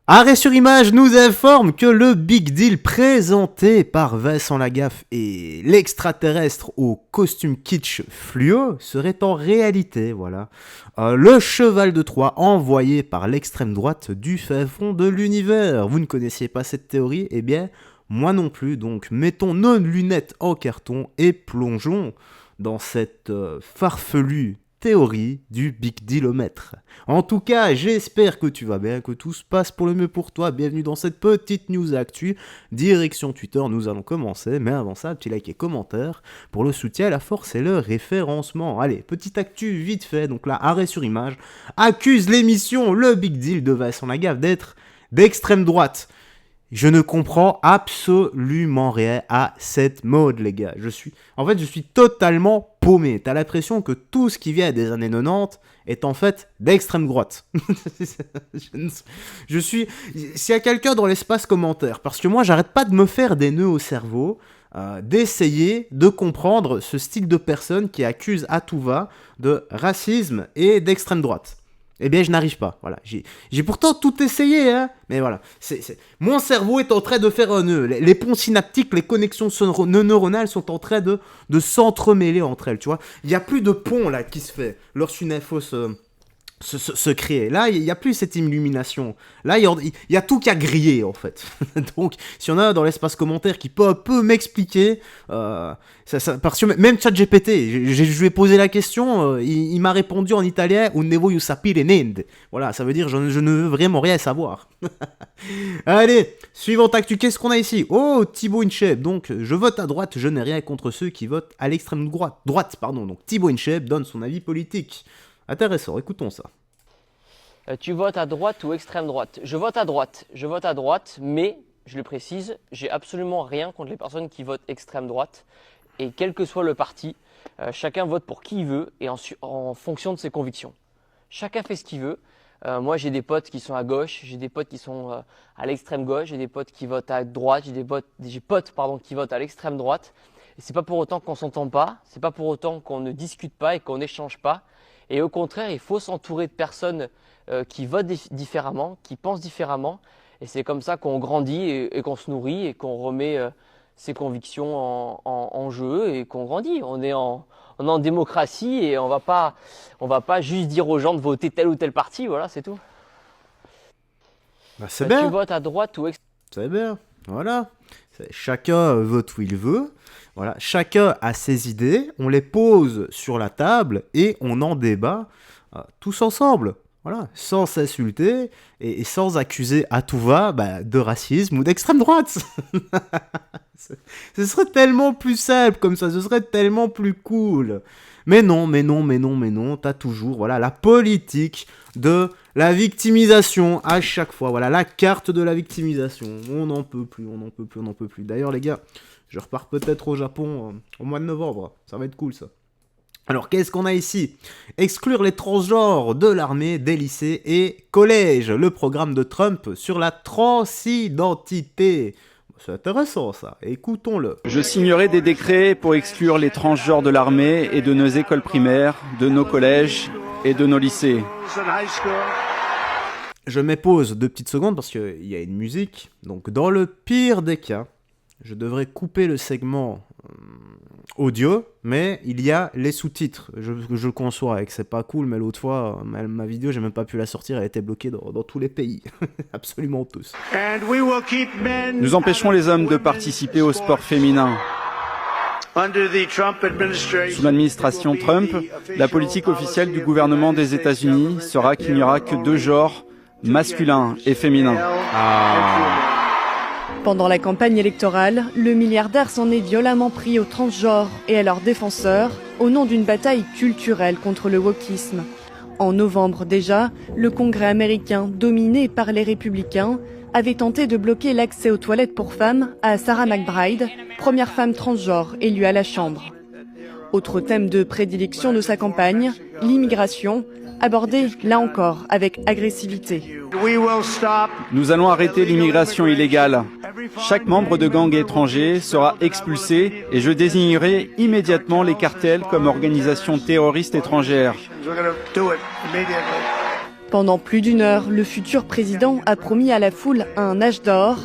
Arrêt sur image nous informe que le Big Deal présenté par Vincent Lagaffe et l'extraterrestre au costume kitsch fluo serait en réalité, le cheval de Troie envoyé par l'extrême droite du fin fond de l'univers. Vous ne connaissiez pas cette théorie? Eh bien, moi non plus, donc mettons nos lunettes en carton et plongeons dans cette farfelue théorie du Big Dealomètre. En tout cas, j'espère que tu vas bien, que tout se passe pour le mieux pour toi. Bienvenue dans cette petite news actu. Direction Twitter, nous allons commencer. Mais avant ça, petit like et commentaire pour le soutien, la force et le référencement. Allez, petite actu vite fait. Donc là, arrêt sur image. Accuse l'émission Le Big Deal de Vincent Lagaffe d'être d'extrême droite. Je ne comprends absolument rien à cette mode, les gars. Je suis totalement paumé. T'as l'impression que tout ce qui vient des années 90 est en fait d'extrême droite. S'il y a quelqu'un dans l'espace commentaire, parce que moi, j'arrête pas de me faire des nœuds au cerveau, d'essayer de comprendre ce style de personne qui accuse à tout va de racisme et d'extrême droite. Eh bien, je n'arrive pas. Voilà. J'ai pourtant tout essayé, hein. Mais voilà. Mon cerveau est en train de faire un nœud. Les ponts synaptiques, les connexions neuronales sont en train de s'entremêler entre elles, tu vois. Il n'y a plus de pont, là, qui se fait lorsqu'une info se crée. Là, il n'y a plus cette illumination. Là, il y a tout qui a grillé, en fait. Donc, si on a dans l'espace commentaire qui peut un peu m'expliquer, parce que même ChatGPT, je lui ai posé la question, il m'a répondu en italien « Un ne voglio sapere niente ». Voilà, ça veut dire je ne veux vraiment rien savoir. Allez, suivante actu, qu'est-ce qu'on a ici? Oh, Thibaut InShape. Donc, je vote à droite, je n'ai rien contre ceux qui votent à l'extrême droite. Donc, Thibaut InShape donne son avis politique. Intéressant, écoutons ça. Tu votes à droite ou extrême droite? Je vote à droite, mais, je le précise, j'ai absolument rien contre les personnes qui votent extrême droite. Et quel que soit le parti, chacun vote pour qui il veut et en fonction de ses convictions. Chacun fait ce qu'il veut. Moi, j'ai des potes qui sont à gauche, j'ai des potes qui sont à l'extrême gauche, j'ai des potes qui votent à droite, j'ai potes qui votent à l'extrême droite. Et c'est pas pour autant qu'on s'entend pas, c'est pas pour autant qu'on ne discute pas et qu'on n'échange pas. Et au contraire, il faut s'entourer de personnes qui votent différemment, qui pensent différemment. Et c'est comme ça qu'on grandit et qu'on se nourrit et qu'on remet ses convictions en jeu et qu'on grandit. On est en démocratie et on va pas juste dire aux gens de voter tel ou tel parti. Voilà, c'est tout. Bah, c'est bien. Tu votes à droite ou C'est bien. Voilà. Chacun vote où il veut. Voilà. Chacun a ses idées. On les pose sur la table et on en débat tous ensemble. Voilà, sans s'insulter et sans accuser à tout va de racisme ou d'extrême droite. Ce serait tellement plus simple comme ça, ce serait tellement plus cool. Mais non, t'as toujours la politique de la victimisation à chaque fois. Voilà, la carte de la victimisation. On n'en peut plus. D'ailleurs, les gars, je repars peut-être au Japon au mois de novembre. Ça va être cool, ça. Alors, qu'est-ce qu'on a ici? Exclure les transgenres de l'armée, des lycées et collèges. Le programme de Trump sur la transidentité. C'est intéressant, ça. Écoutons-le. Je signerai des décrets pour exclure les transgenres de l'armée et de nos écoles primaires, de nos collèges et de nos lycées. Je mets pause 2 petites secondes parce qu'il y a une musique. Donc, dans le pire des cas, je devrais couper le segment audio, mais il y a les sous-titres. Je conçois et que c'est pas cool, mais l'autre fois, ma vidéo, j'ai même pas pu la sortir, elle a été bloquée dans tous les pays. Absolument tous. Nous empêcherons les hommes de participer au sport féminin. Sous l'administration Trump, la politique officielle du gouvernement des États-Unis sera qu'il n'y aura que 2 genres, masculin et féminin. Pendant la campagne électorale, le milliardaire s'en est violemment pris aux transgenres et à leurs défenseurs au nom d'une bataille culturelle contre le wokisme. En novembre déjà, le Congrès américain, dominé par les républicains, avait tenté de bloquer l'accès aux toilettes pour femmes à Sarah McBride, première femme transgenre élue à la Chambre. Autre thème de prédilection de sa campagne, l'immigration, abordée là encore avec agressivité. Nous allons arrêter l'immigration illégale. Chaque membre de gang étranger sera expulsé et je désignerai immédiatement les cartels comme organisation terroriste étrangère. Pendant plus d'une heure, le futur président a promis à la foule un âge d'or.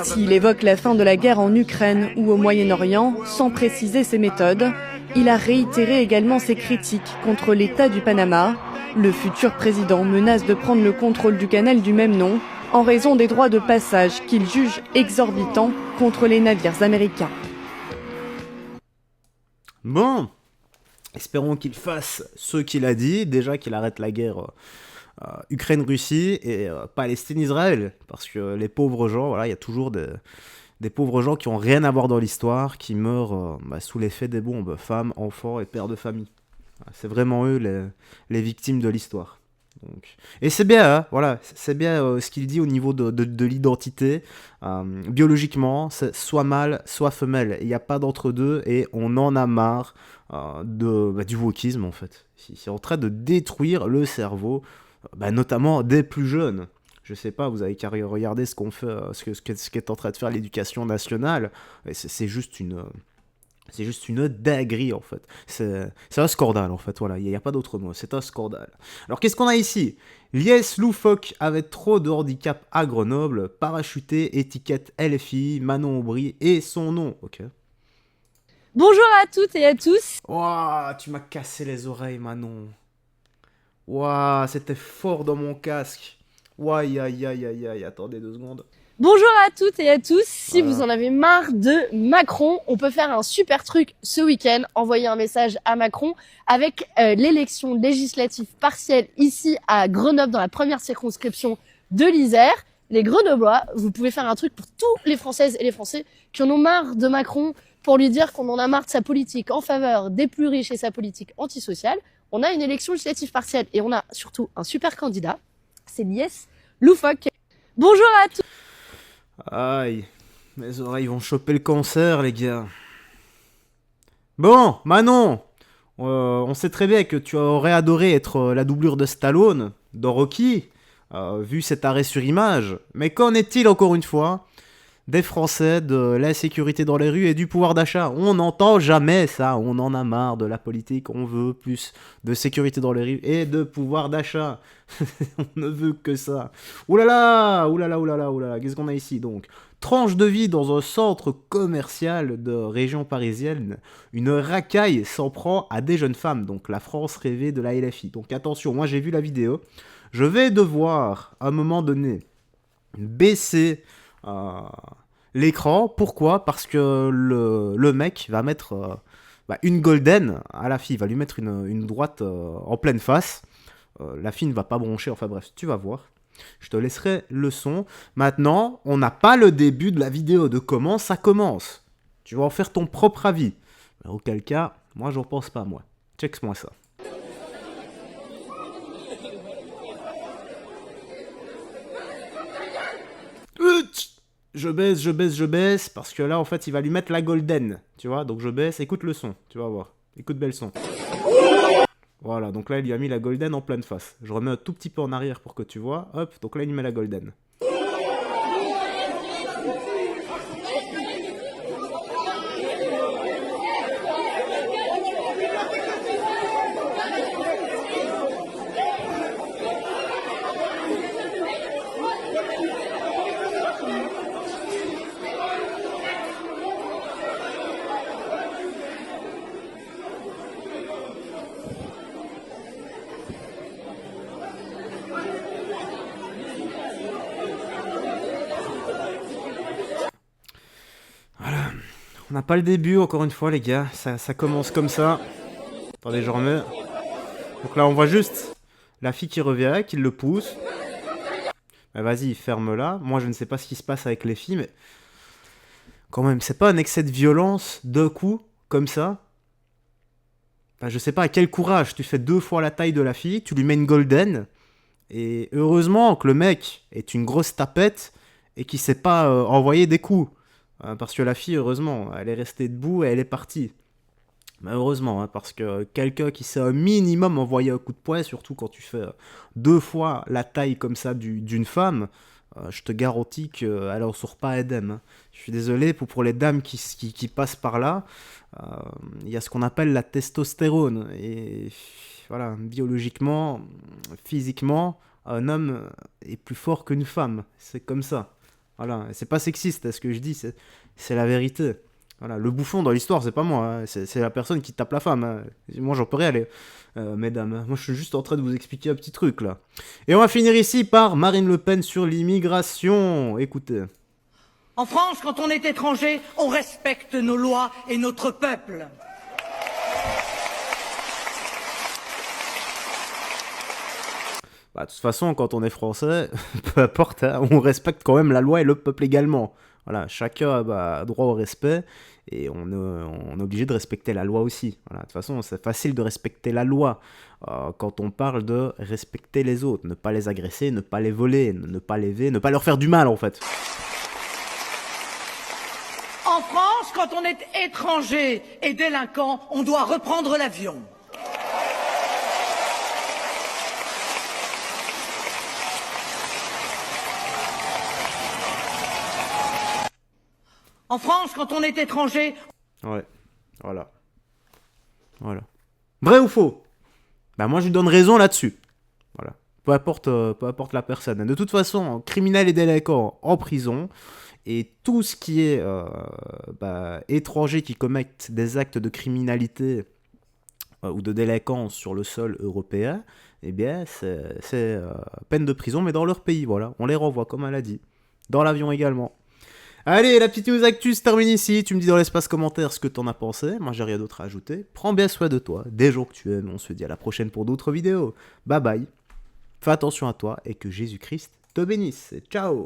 S'il évoque la fin de la guerre en Ukraine ou au Moyen-Orient, sans préciser ses méthodes, il a réitéré également ses critiques contre l'État du Panama. Le futur président menace de prendre le contrôle du canal du même nom en raison des droits de passage qu'il juge exorbitants contre les navires américains. Bon, espérons qu'il fasse ce qu'il a dit, déjà qu'il arrête la guerre Ukraine-Russie et Palestine-Israël, parce que les pauvres gens, voilà, il y a toujours des pauvres gens qui ont rien à voir dans l'histoire, qui meurent sous l'effet des bombes, femmes, enfants et pères de famille. C'est vraiment eux les victimes de l'histoire. Donc. Et c'est bien, hein, voilà, c'est bien ce qu'il dit au niveau de l'identité. Biologiquement, c'est soit mâle, soit femelle. Il n'y a pas d'entre-deux et on en a marre du wokisme en fait. C'est en train de détruire le cerveau, notamment des plus jeunes. Je sais pas, vous avez qu'à regarder ce qu'on fait, ce qu'est en train de faire l'éducation nationale. Et c'est juste une dinguerie en fait. C'est un scandale en fait, voilà, il n'y a pas d'autre mot, c'est un scandale. Alors qu'est-ce qu'on a ici? Lies Loufoque avait trop de handicap à Grenoble, parachuté, étiquette LFI, Manon Aubry et son nom, ok. Bonjour à toutes et à tous. Ouah, tu m'as cassé les oreilles Manon. Ouah, c'était fort dans mon casque. Ouah, aïe, attendez 2 secondes. Bonjour à toutes et à tous. Si Voilà. vous en avez marre de Macron, on peut faire un super truc ce week-end. Envoyer un message à Macron avec l'élection législative partielle ici à Grenoble dans la première circonscription de l'Isère. Les Grenoblois, vous pouvez faire un truc pour tous les Françaises et les Français qui en ont marre de Macron, pour lui dire qu'on en a marre de sa politique en faveur des plus riches et sa politique antisociale. On a une élection législative partielle et on a surtout un super candidat. C'est Lies Loufoque. Bonjour à tous. Aïe, mes oreilles vont choper le cancer, les gars. Bon, Manon, on sait très bien que tu aurais adoré être la doublure de Stallone dans Rocky, vu cet arrêt sur image. Mais qu'en est-il encore une fois des Français, de l'insécurité dans les rues et du pouvoir d'achat? On n'entend jamais ça, on en a marre de la politique, on veut plus de sécurité dans les rues et de pouvoir d'achat. On ne veut que ça. Oulala, qu'est-ce qu'on a ici donc? Tranche de vie dans un centre commercial de région parisienne. Une racaille s'en prend à des jeunes femmes. Donc la France rêvée de la LFI. Donc attention, moi j'ai vu la vidéo. Je vais devoir, à un moment donné, baisser l'écran. Pourquoi? Parce que le mec va mettre une golden à la fille. Il va lui mettre une droite en pleine face. La fille ne va pas broncher, enfin bref, tu vas voir. Je te laisserai le son. Maintenant, on n'a pas le début de la vidéo, de comment ça commence. Tu vas en faire ton propre avis. Mais auquel cas, moi j'en pense pas, moi. Check-moi ça. Je baisse, parce que là, en fait, il va lui mettre la golden. Tu vois, donc je baisse, écoute le son, tu vas voir. Écoute bel son. Voilà, donc là, il lui a mis la golden en pleine face. Je remets un tout petit peu en arrière pour que tu vois. Hop, donc là, il lui met la golden. On n'a pas le début, encore une fois, les gars. Ça commence comme ça. Attendez, je remets. Donc là, on voit juste la fille qui revient, qui le pousse. Bah, vas-y, ferme-la. Moi, je ne sais pas ce qui se passe avec les filles, mais... Quand même, c'est pas un excès de violence d'un coup, comme ça? Enfin, je sais pas à quel courage. Tu fais 2 fois la taille de la fille, tu lui mets une golden. Et heureusement que le mec est une grosse tapette et qu'il sait pas envoyer des coups. Parce que la fille, heureusement, elle est restée debout et elle est partie. Mais heureusement, hein, parce que quelqu'un qui sait un minimum envoyer un coup de poing, surtout quand tu fais 2 fois la taille comme ça d'une femme, je te garantis qu'elle en sort pas indemne. Hein. Je suis désolé pour les dames qui passent par là. Il y a ce qu'on appelle la testostérone. Et Voilà, biologiquement, physiquement, un homme est plus fort qu'une femme. C'est comme ça. Voilà, c'est pas sexiste ce que je dis, c'est la vérité. Voilà, le bouffon dans l'histoire, c'est pas moi, hein. C'est la personne qui tape la femme, hein. Moi, j'en peux rien, mesdames. Moi, je suis juste en train de vous expliquer un petit truc, là. Et on va finir ici par Marine Le Pen sur l'immigration. Écoutez. En France, quand on est étranger, on respecte nos lois et notre peuple. Bah, de toute façon, quand on est français, peu importe, hein, on respecte quand même la loi et le peuple également. Voilà, chacun a droit au respect et on est obligé de respecter la loi aussi. Voilà, de toute façon, c'est facile de respecter la loi quand on parle de respecter les autres, ne pas les agresser, ne pas les voler, ne pas ne pas leur faire du mal en fait. En France, quand on est étranger et délinquant, on doit reprendre l'avion. En France, quand on est étranger... Ouais, voilà. Voilà. Vrai ou faux? Bah moi je lui donne raison là-dessus. Voilà. Peu importe la personne. De toute façon, criminel et délinquant en prison, et tout ce qui est étrangers qui commettent des actes de criminalité ou de délinquance sur le sol européen, eh bien c'est peine de prison, mais dans leur pays, voilà. On les renvoie, comme elle a dit. Dans l'avion également. Allez, la petite news actu se termine ici. Tu me dis dans l'espace commentaire ce que t'en as pensé. Moi, j'ai rien d'autre à ajouter. Prends bien soin de toi, des gens que tu aimes. On se dit à la prochaine pour d'autres vidéos. Bye bye. Fais attention à toi et que Jésus-Christ te bénisse. Ciao.